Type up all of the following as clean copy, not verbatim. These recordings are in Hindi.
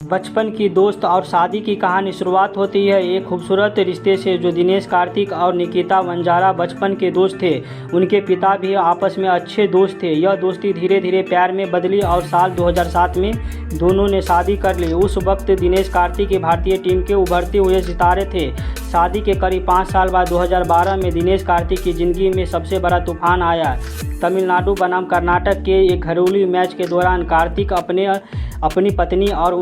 बचपन की दोस्त और शादी की कहानी शुरुआत होती है एक खूबसूरत रिश्ते से। जो दिनेश कार्तिक और निकिता वंजारा बचपन के दोस्त थे। उनके पिता भी आपस में अच्छे दोस्त थे। यह दोस्ती धीरे धीरे प्यार में बदली और साल 2007 में दोनों ने शादी कर ली। उस वक्त दिनेश कार्तिक भारतीय टीम के उभरते हुए सितारे थे। शादी के करीब 5 साल बाद 2012 में दिनेश कार्तिक की ज़िंदगी में सबसे बड़ा तूफान आया। तमिलनाडु बनाम कर्नाटक के एक घरेलू मैच के दौरान कार्तिक अपनी पत्नी और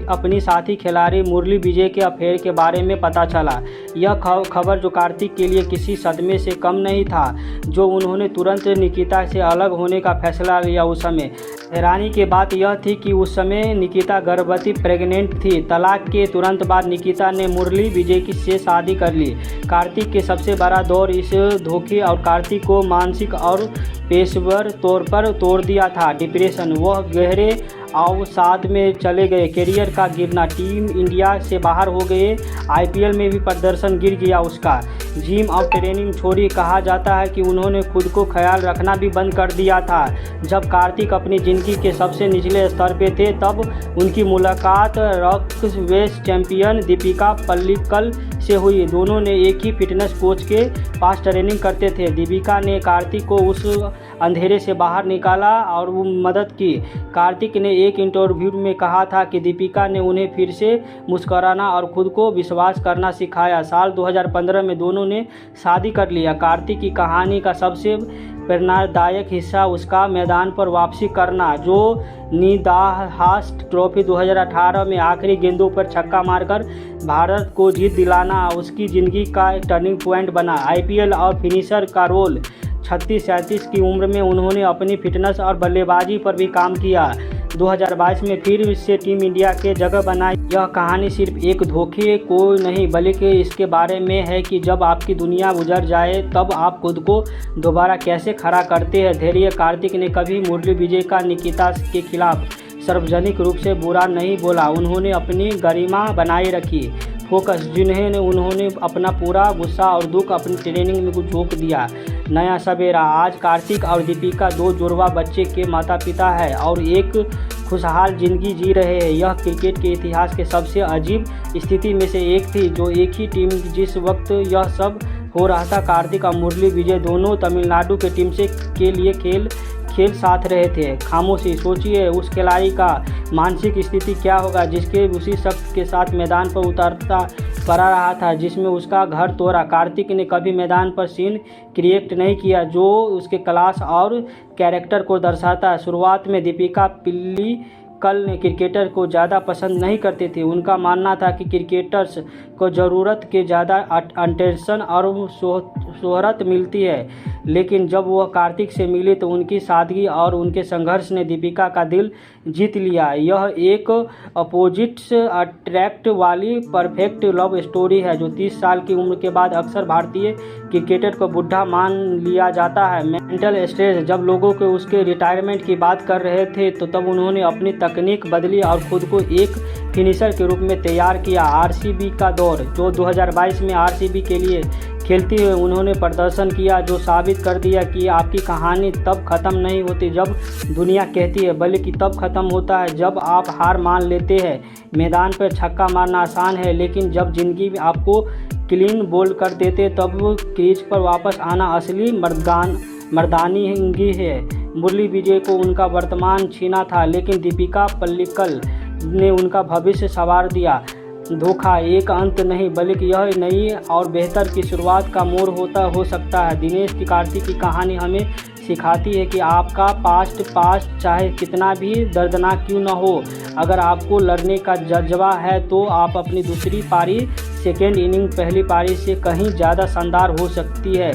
अपनी साथी खिलाड़ी मुरली विजय के अफेयर के बारे में पता चला। यह खबर जो कार्तिक के लिए किसी सदमे से कम नहीं था, जो उन्होंने तुरंत निकिता से अलग होने का फैसला लिया। उस समय हैरानी की बात यह थी कि उस समय निकिता गर्भवती प्रेग्नेंट थी। तलाक के तुरंत बाद निकिता ने मुरली विजय से शादी कर ली। कार्तिक के सबसे बड़ा दौर इस धोखे और कार्तिक को मानसिक और पेशेवर तौर पर तोड़ दिया था। डिप्रेशन, वह गहरे अवसाद में चले गए। करियर का गिरना, टीम इंडिया से बाहर हो गए। आईपीएल में भी प्रदर्शन गिर गया उसका। जिम और ट्रेनिंग छोड़ी। कहा जाता है कि उन्होंने खुद को ख्याल रखना भी बंद कर दिया था। जब कार्तिक अपनी ज़िंदगी के सबसे निचले स्तर पे थे तब उनकी मुलाकात रॉकवेस चैंपियन दीपिका पल्लिकल से हुई। दोनों ने एक ही फिटनेस कोच के पास ट्रेनिंग करते थे। दीपिका ने कार्तिक को उस अंधेरे से बाहर निकाला और वो मदद की। कार्तिक ने एक इंटरव्यू में कहा था कि दीपिका ने उन्हें फिर से मुस्कुराना और खुद को विश्वास करना सिखाया। साल 2015 में दोनों ने शादी कर लिया। कार्तिक की कहानी का सबसे प्रेरणादायक हिस्सा उसका मैदान पर वापसी करना, जो निदाहास ट्रॉफी 2018 में आखिरी गेंदों पर छक्का मारकर भारत को जीत दिलाना उसकी ज़िंदगी का एक टर्निंग पॉइंट बना। आईपीएल और फिनिशर का रोल। 36-37 की उम्र में उन्होंने अपनी फिटनेस और बल्लेबाजी पर भी काम किया। 2022 में फिर से टीम इंडिया के जगह बनाई। यह कहानी सिर्फ एक धोखे को नहीं बल्कि इसके बारे में है कि जब आपकी दुनिया गुजर जाए तब आप खुद को दोबारा कैसे खड़ा करते हैं। धैर्य। कार्तिक ने कभी मुरली विजय का निकिता के खिलाफ सार्वजनिक रूप से बुरा नहीं बोला। उन्होंने अपनी गरिमा बनाए रखी। फोकस, जिन्हें उन्होंने अपना पूरा गुस्सा और दुख अपनी ट्रेनिंग में झोंक दिया। नया सवेरा। आज कार्तिक और दीपिका 2 जुड़वा बच्चे के माता पिता हैं और एक खुशहाल ज़िंदगी जी रहे हैं। यह क्रिकेट के इतिहास के सबसे अजीब स्थिति में से एक थी। जो एक ही टीम जिस वक्त यह सब हो रहा था, कार्तिक और मुरली विजय दोनों तमिलनाडु के टीम से के लिए खेल साथ रहे थे। खामोशी। सोचिए उस खिलाड़ी का मानसिक स्थिति क्या होगा जिसके उसी शख्स के साथ मैदान पर उतरता पड़ा रहा था जिसमें उसका घर तोड़ा। कार्तिक ने कभी मैदान पर सीन क्रिएट नहीं किया जो उसके क्लास और कैरेक्टर को दर्शाता है। शुरुआत में दीपिका पल्लिकल ने क्रिकेटर को ज़्यादा पसंद नहीं करती थी। उनका मानना था कि क्रिकेटर्स को ज़रूरत के ज़्यादा अटेंशन और शोहरत मिलती है। लेकिन जब वह कार्तिक से मिली तो उनकी सादगी और उनके संघर्ष ने दीपिका का दिल जीत लिया। यह एक अपोजिट्स अट्रैक्ट वाली परफेक्ट लव स्टोरी है। जो 30 साल की उम्र के बाद अक्सर भारतीय क्रिकेटर को बुढ़ा मान लिया जाता है। Mental stress. जब लोगों को उसके रिटायरमेंट की बात कर रहे थे तो तब उन्होंने अपनी तकनीक बदली और खुद को एक फिनिशर के रूप में तैयार किया। आरसीबी का दौर। जो 2022 में आरसीबी के लिए खेलते हुए उन्होंने प्रदर्शन किया, जो साबित कर दिया कि आपकी कहानी तब ख़त्म नहीं होती जब दुनिया कहती है, बल्कि तब ख़त्म होता है जब आप हार मान लेते हैं। मैदान पर छक्का मारना आसान है, लेकिन जब ज़िंदगी में आपको क्लीन बोल्ड कर देते तब क्रीज पर वापस आना असली मर्दानगी है। मुरली विजय को उनका वर्तमान छीना था, लेकिन दीपिका पल्लिकल ने उनका भविष्य संवार दिया। धोखा एक अंत नहीं बल्कि यह नई और बेहतर की शुरुआत का मोड़ हो सकता है। दिनेश की कार्तिक की कहानी हमें सिखाती है कि आपका पास्ट चाहे कितना भी दर्दनाक क्यों न हो, अगर आपको लड़ने का जज्बा है तो आप अपनी दूसरी पारी सेकेंड इनिंग पहली पारी से कहीं ज़्यादा शानदार हो सकती है।